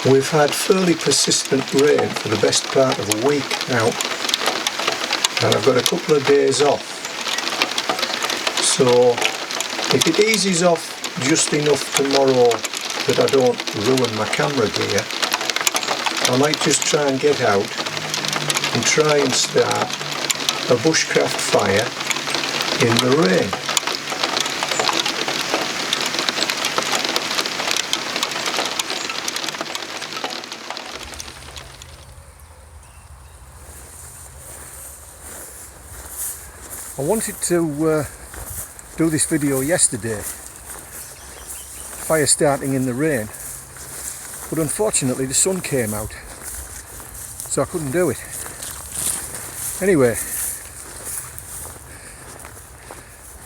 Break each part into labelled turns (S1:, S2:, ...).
S1: We've had fairly persistent rain for the best part of a week now, and I've got a couple of days off. So if it eases off just enough tomorrow that I don't ruin my camera gear, I might just try and get out and try and start a bushcraft fire in the rain. I wanted to do this video yesterday, fire starting in the rain, but unfortunately the sun came out, so I couldn't do it. Anyway,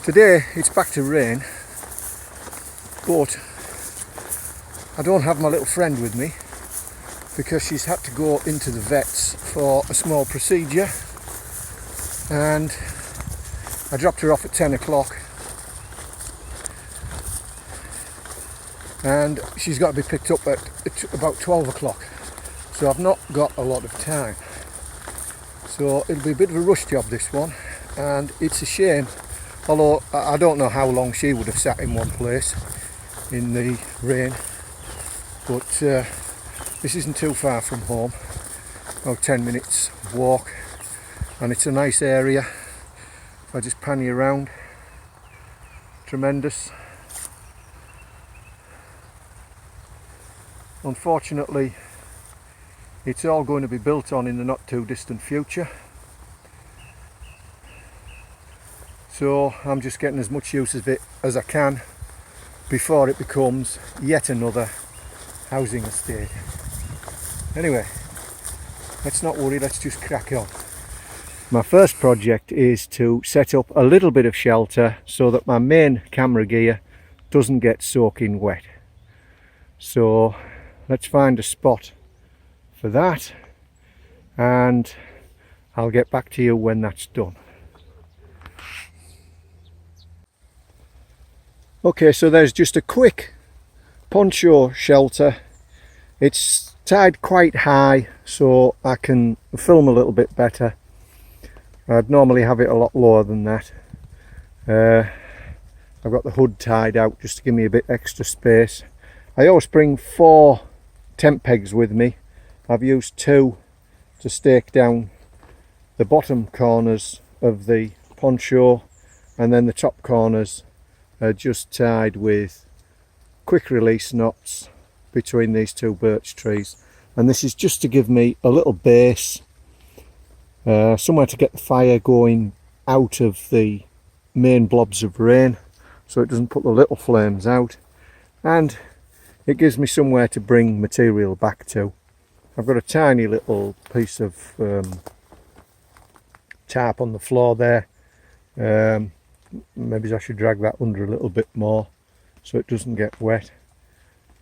S1: today it's back to rain, but I don't have my little friend with me because she's had to go into the vet's for a small procedure, and I dropped her off at 10 o'clock and she's got to be picked up at about 12 o'clock, so I've not got a lot of time. So it'll be a bit of a rush job, this one, and it's a shame, although I don't know how long she would have sat in one place in the rain, but this isn't too far from home, about 10 minutes walk, and it's a nice area. If I just pan you around, tremendous. Unfortunately, it's all going to be built on in the not too distant future, so I'm just getting as much use of it as I can before it becomes yet another housing estate. Anyway, let's not worry, let's just crack on. My first project is to set up a little bit of shelter so that my main camera gear doesn't get soaking wet. So let's find a spot for that, and I'll get back to you when that's done. Okay, so there's just a quick poncho shelter. It's tied quite high so I can film a little bit better. I'd normally have it a lot lower than that. I've got the hood tied out just to give me a bit extra space. I always bring 4 tent pegs with me. I've used 2 to stake down the bottom corners of the poncho, and then the top corners are just tied with quick release knots between these 2 birch trees, and this is just to give me a little base, somewhere to get the fire going out of the main blobs of rain so it doesn't put the little flames out, and it gives me somewhere to bring material back to. I've got a tiny little piece of tarp on the floor there. Maybe I should drag that under a little bit more so it doesn't get wet.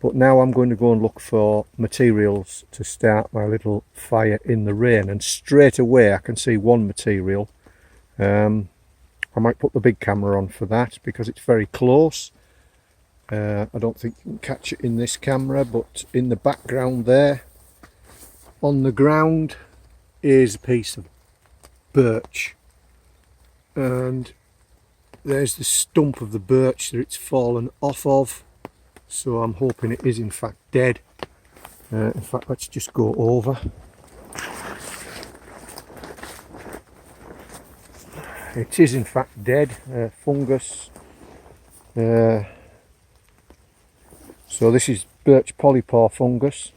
S1: But now I'm going to go and look for materials to start my little fire in the rain, and straight away I can see one material. I might put the big camera on for that because it's very close. I don't think you can catch it in this camera, but in the background there on the ground is a piece of birch, and there's the stump of the birch that it's fallen off of. So I'm hoping it is in fact dead. In fact, let's just go over. It is in fact dead, fungus. So this is birch polypore fungus,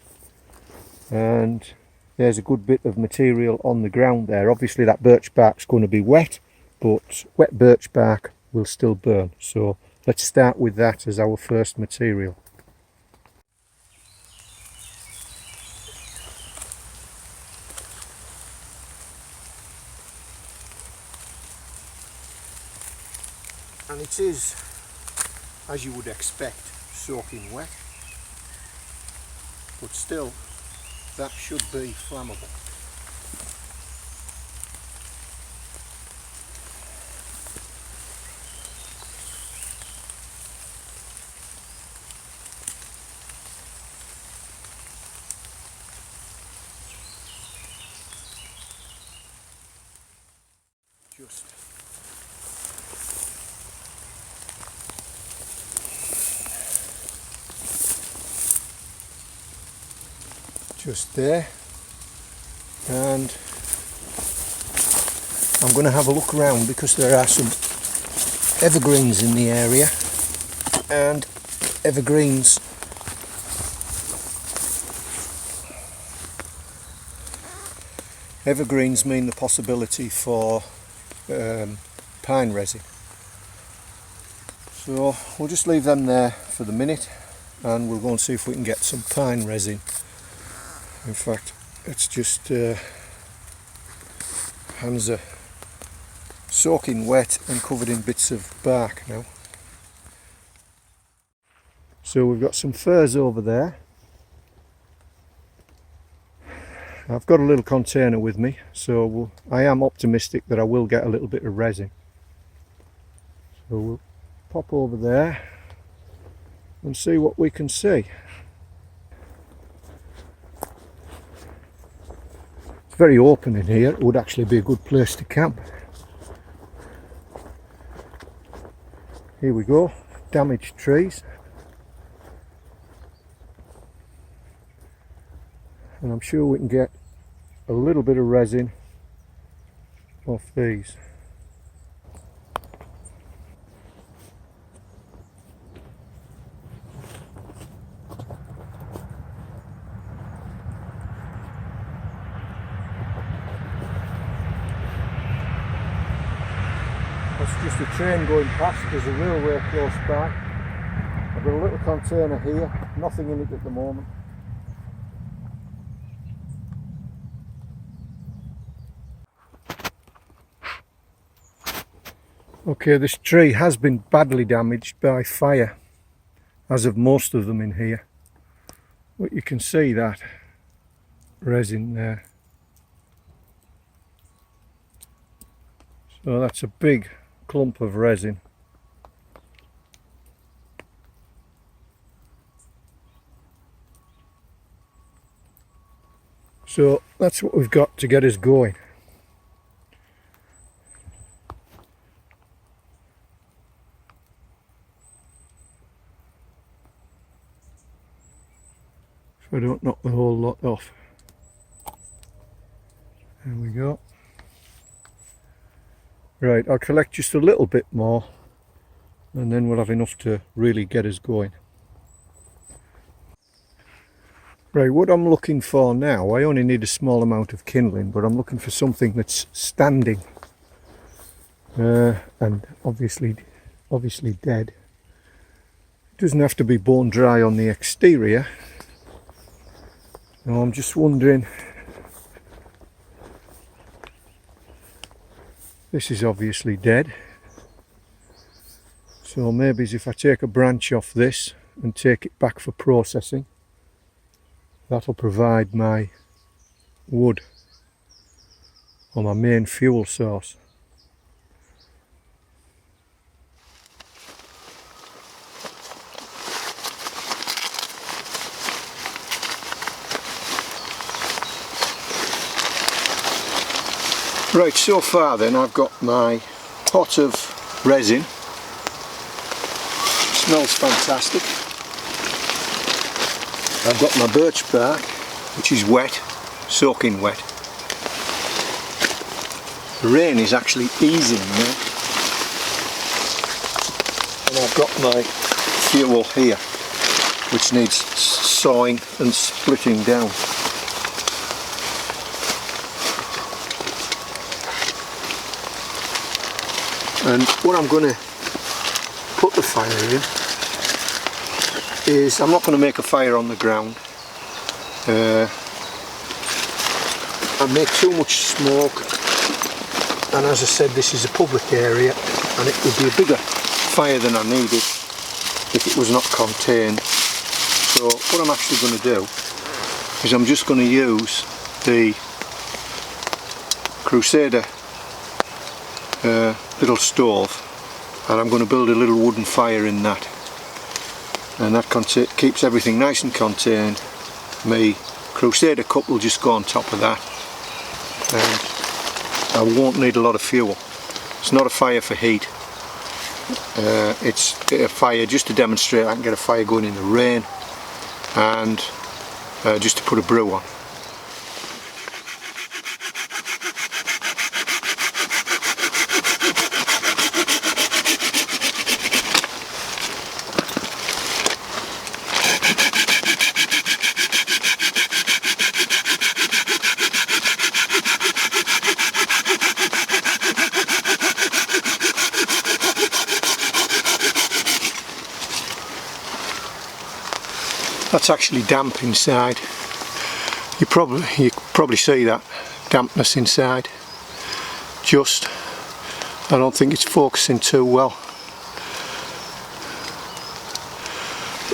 S1: and there's a good bit of material on the ground there. Obviously that birch bark's going to be wet, but wet birch bark will still burn. So let's start with that as our first material. And it is, as you would expect, soaking wet, but still that should be flammable. just there, and I'm going to have a look around because there are some evergreens in the area, and evergreens mean the possibility for pine resin. So we'll just leave them there for the minute, and we'll go and see if we can get some pine resin. In fact, it's just hands are soaking wet and covered in bits of bark now. So we've got some firs over there. I've got a little container with me, so I am optimistic that I will get a little bit of resin. So we'll pop over there and see what we can see. It's very open in here. It would actually be a good place to camp. Here we go, damaged trees. And I'm sure we can get a little bit of resin off these. That's just a train going past. There's a railway close by. I've got a little container here, nothing in it at the moment. Okay, this tree has been badly damaged by fire, as of most of them in here. But you can see that resin there. So that's a big clump of resin. So that's what we've got to get us going. So I don't knock the whole lot off. There we go. Right, I'll collect just a little bit more and then we'll have enough to really get us going. Right, what I'm looking for now, I only need a small amount of kindling, but I'm looking for something that's standing and obviously dead. It doesn't have to be bone dry on the exterior. Now I'm just wondering, this is obviously dead, so maybe if I take a branch off this and take it back for processing, that'll provide my wood or my main fuel source. Right, so far then I've got my pot of resin. Smells fantastic. I've got my birch bark, which is wet, soaking wet. The rain is actually easing now. And I've got my fuel here, which needs sawing and splitting down. And what I'm going to put the fire in is, I'm not going to make a fire on the ground. I make too much smoke, and as I said, this is a public area and it would be a bigger fire than I needed if it was not contained. So what I'm actually going to do is I'm just going to use the Crusader little stove, and I'm going to build a little wooden fire in that, and that keeps everything nice and contained. My Crusader cup will just go on top of that, and I won't need a lot of fuel. It's not a fire for heat, it's a fire just to demonstrate I can get a fire going in the rain, and just to put a brew on. That's actually damp inside. You probably see that dampness inside. Just, I don't think it's focusing too well.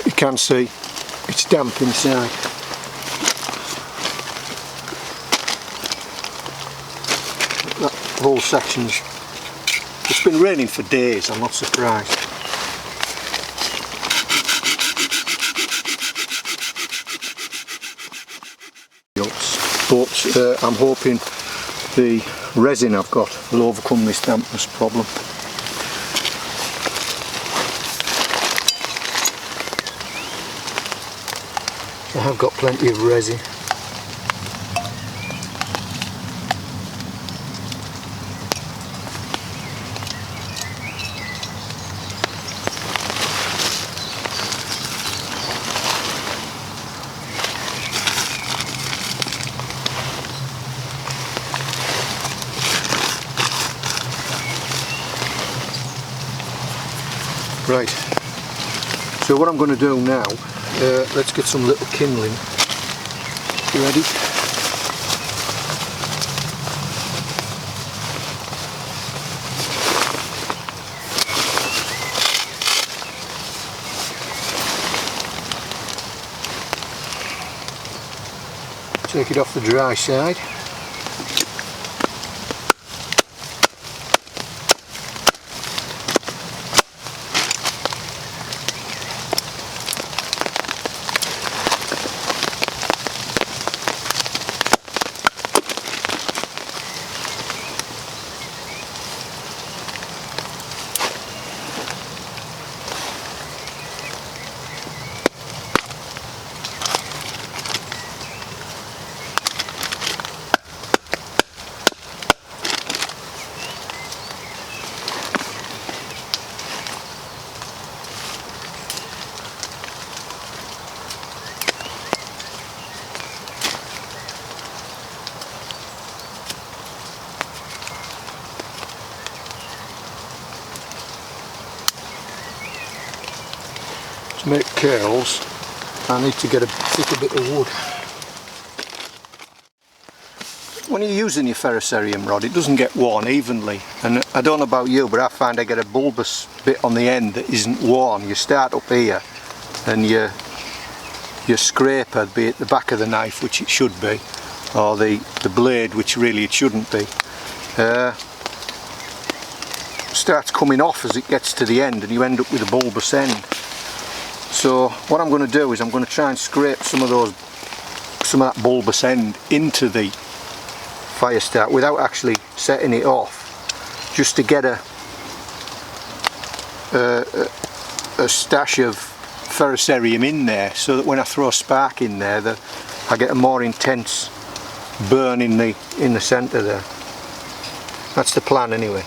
S1: You can see it's damp inside. That whole section's, it's been raining for days, I'm not surprised. But I'm hoping the resin I've got will overcome this dampness problem. I have got plenty of resin. Right, so what I'm going to do now, let's get some little kindling ready. Take it off the dry side. To make curls, I need to get a thicker bit of wood. When you're using your ferrocerium rod, it doesn't get worn evenly, and I don't know about you, but I find I get a bulbous bit on the end that isn't worn. You start up here and your scraper be at the back of the knife, which it should be, or the blade, which really it shouldn't be, starts coming off as it gets to the end, and you end up with a bulbous end. So what I'm going to do is I'm going to try and scrape some of that bulbous end into the fire start without actually setting it off, just to get a stash of ferrocerium in there, so that when I throw a spark in there, I get a more intense burn in the centre there. That's the plan anyway.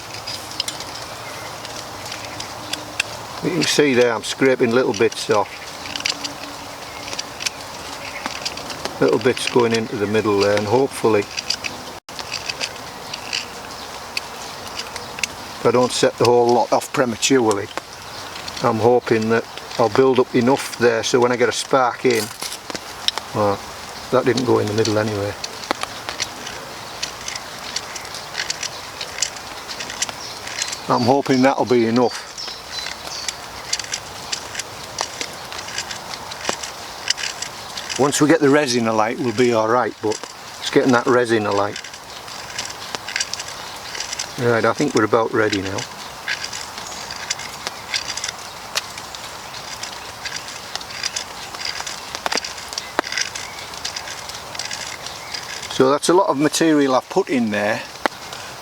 S1: You can see there I'm scraping little bits off. Little bits going into the middle there, and hopefully, if I don't set the whole lot off prematurely, I'm hoping that I'll build up enough there so when I get a spark in, well, that didn't go in the middle anyway. I'm hoping that'll be enough. Once we get the resin alight, we'll be alright, but it's getting that resin alight. Right, I think we're about ready now. So that's a lot of material I've put in there,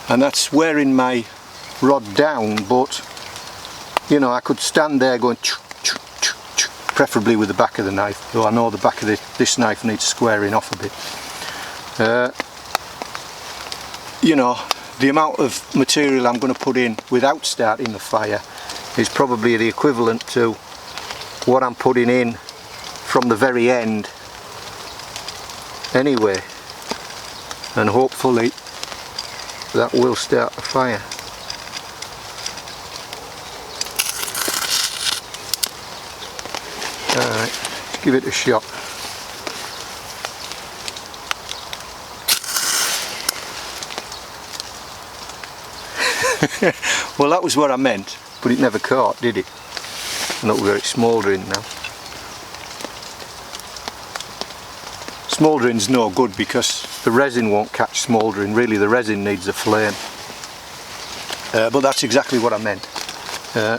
S1: and that's wearing my rod down, but you know, I could stand there going preferably with the back of the knife, though I know the back of this knife needs squaring off a bit. You know, the amount of material I'm going to put in without starting the fire is probably the equivalent to what I'm putting in from the very end anyway, and hopefully that will start the fire. Alright, give it a shot. Well, that was what I meant, but it never caught, did it? And look where it's smouldering now. Smouldering's no good because the resin won't catch smouldering. Really, the resin needs a flame. But that's exactly what I meant.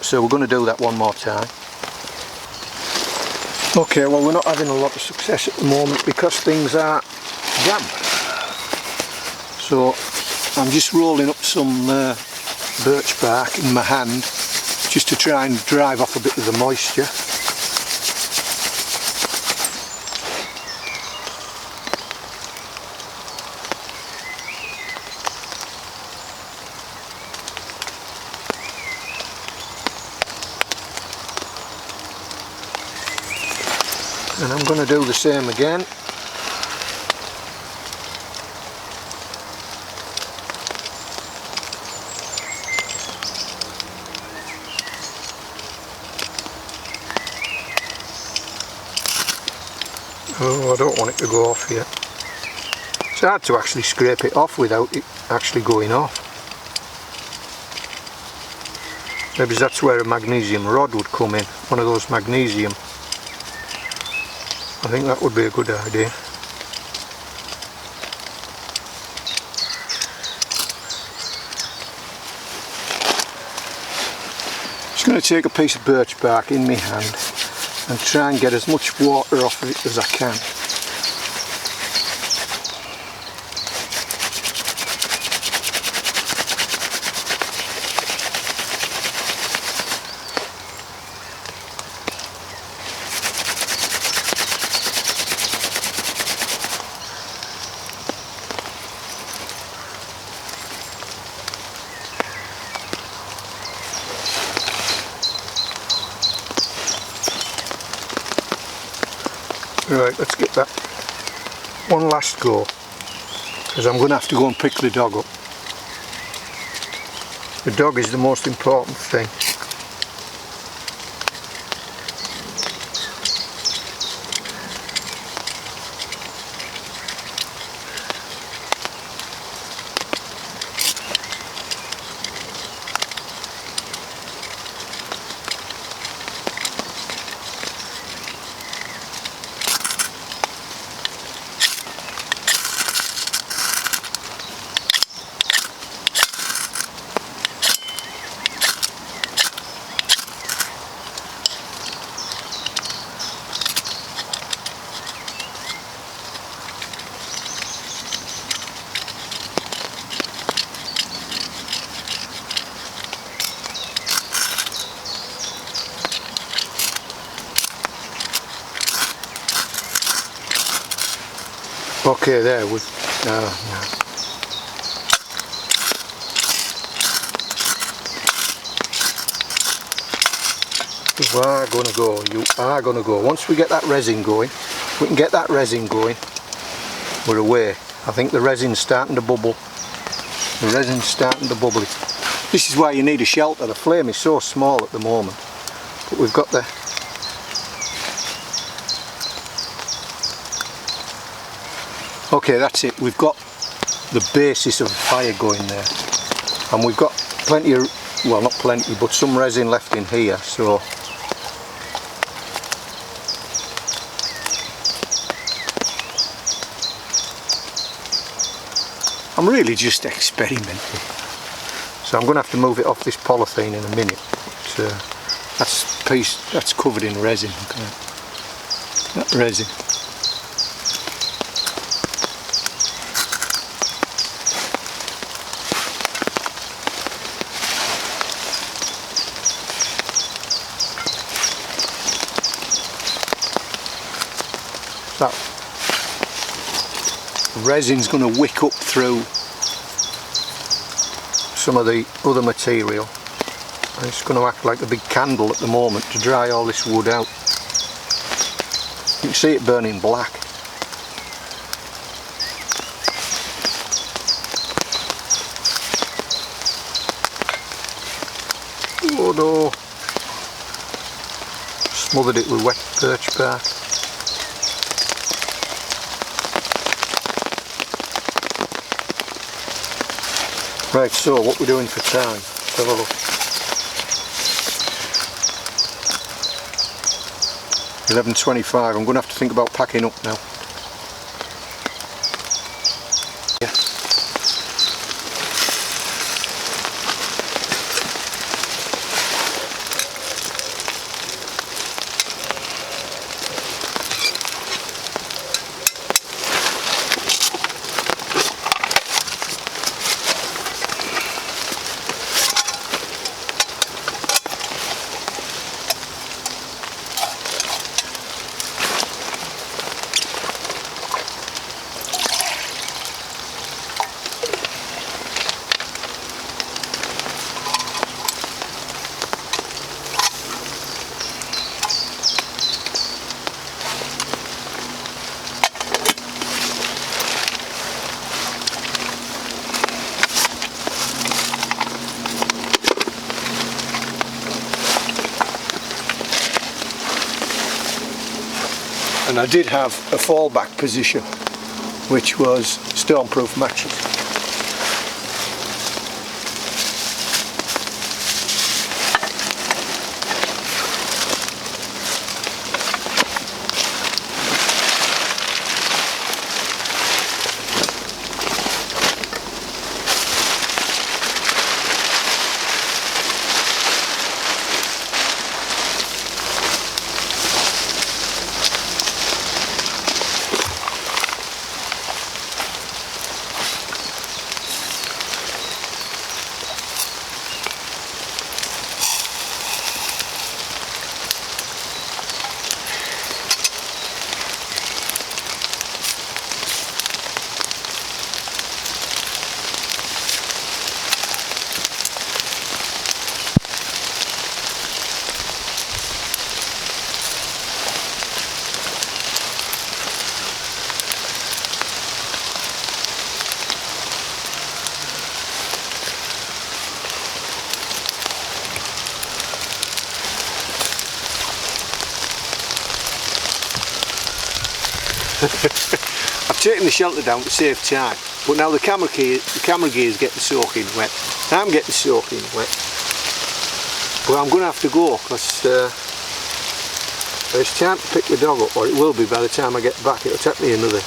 S1: So we're going to do that one more time. Okay, well, we're not having a lot of success at the moment because things are damp. So I'm just rolling up some birch bark in my hand just to try and drive off a bit of the moisture. And I'm going to do the same again. Oh, I don't want it to go off here. It's hard to actually scrape it off without it actually going off. Maybe that's where a magnesium rod would come in, one of those magnesium. I think that would be a good idea. Just going to take a piece of birch bark in my hand and try and get as much water off of it as I can. Right, let's get that one last go, because I'm going to have to go and pick the dog up. The dog is the most important thing. Okay, there we You are going to go, you are going to go. Once we get that resin going, we can get that resin going, we're away. I think the resin's starting to bubble. The resin's starting to bubble. This is why you need a shelter. The flame is so small at the moment. But we've got the... Okay, that's it. We've got the basis of the fire going there. And we've got plenty of... well, not plenty, but some resin left in here, so... I'm really just experimenting. So I'm going to have to move it off this polythene in a minute. But, that's covered in resin. Okay. That resin. That resin's going to wick up through some of the other material, and it's going to act like a big candle at the moment to dry all this wood out. You can see it burning black. Oh no! Smothered it with wet birch bark. Right, so what we're doing for time, let's have a look. 11:25, I'm going to have to think about packing up now. And I did have a fallback position, which was stormproof matches. I've taken the shelter down to save time, but now the camera gear is getting soaking wet. I'm getting soaking wet. But I'm going to have to go because there's time to pick the dog up, or it will be by the time I get back. It'll take me another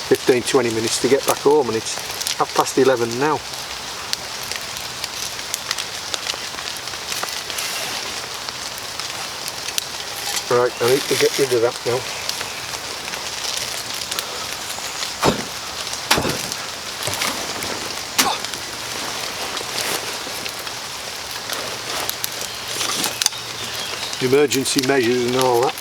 S1: 15-20 minutes to get back home, and it's 11:30 now. Right, I need to get rid of that now. Emergency measures and all that.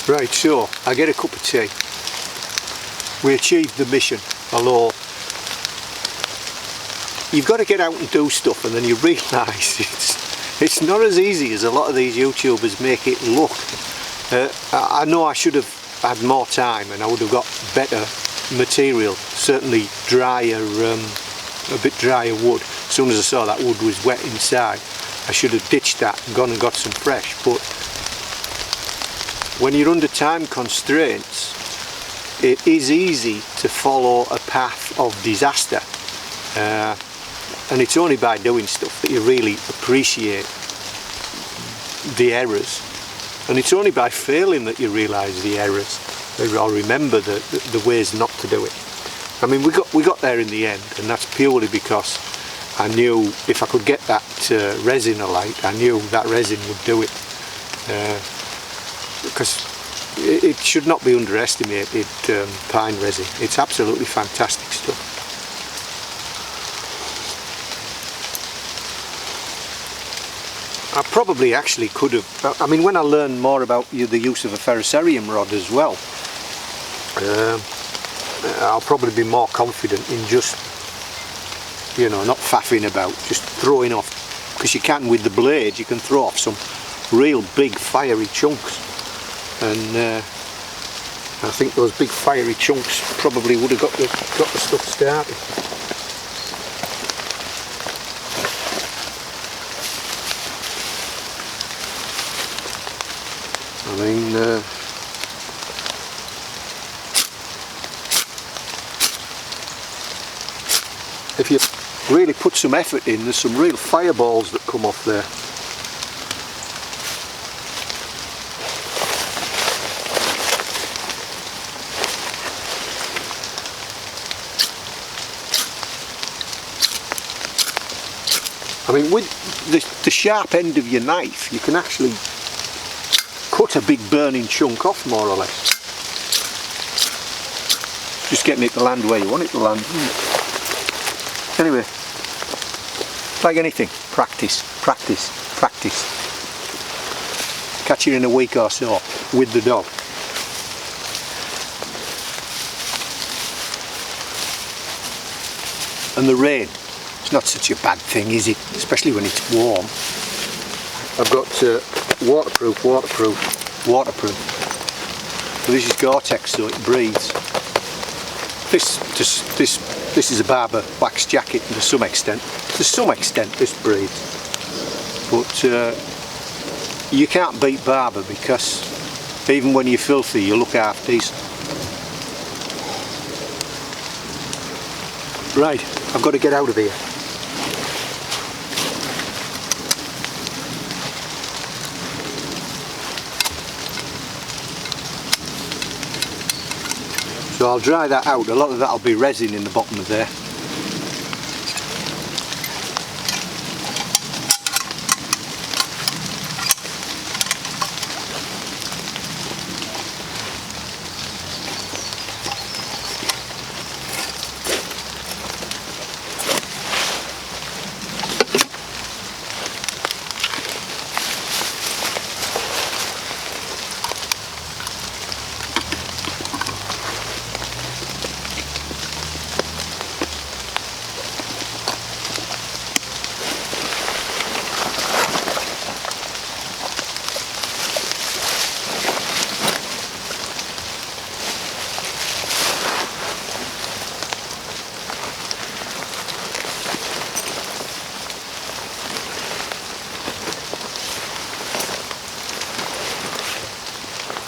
S1: Right, so I get a cup of tea. We achieved the mission, although you've got to get out and do stuff, and then you realise it's not as easy as a lot of these YouTubers make it look. I know I should have had more time, and I would have got better material, certainly drier, a bit drier wood. As soon as I saw that wood was wet inside, I should have ditched that and gone and got some fresh. But when you're under time constraints, it is easy to follow a path of disaster. And it's only by doing stuff that you really appreciate the errors, and it's only by failing that you realise the errors or remember the ways not to do it. I mean, we got there in the end, and that's purely because I knew if I could get that resin alight, I knew that resin would do it, because it should not be underestimated, pine resin. It's absolutely fantastic stuff. I probably actually could have, I mean, when I learned more about the use of a ferrocerium rod as well, I'll probably be more confident in just, you know, not faffing about, just throwing off, because you can, with the blade, you can throw off some real big fiery chunks, and I think those big fiery chunks probably would have got the stuff started. I mean, if you really put some effort in, there's some real fireballs that come off there. I mean, with the sharp end of your knife, you can actually cut a big burning chunk off, more or less. Just getting it to land where you want it to land. Anyway, like anything, practice, practice, practice. Catch you in a week or so with the dog. And the rain, it's not such a bad thing, is it? Especially when it's warm. I've got waterproof. So this is Gore-Tex, so it breathes. This is a Barber wax jacket to some extent. To some extent this breathes. But you can't beat Barber, because even when you're filthy you look half decent. Right, I've got to get out of here. So I'll dry that out. A lot of that will be resin in the bottom of there.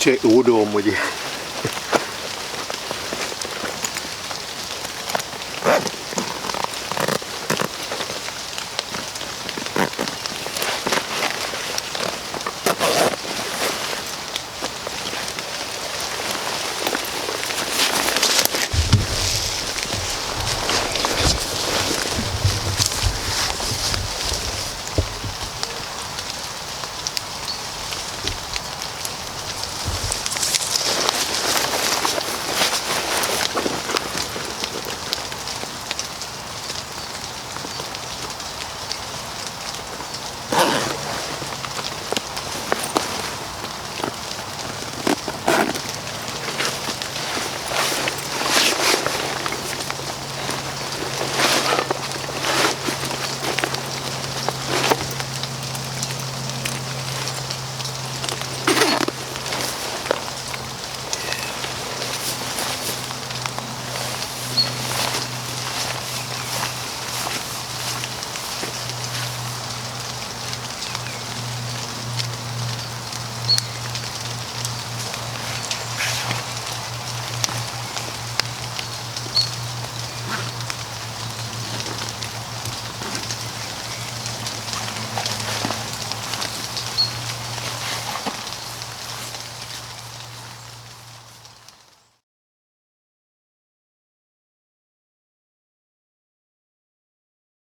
S1: Take the wood home with you.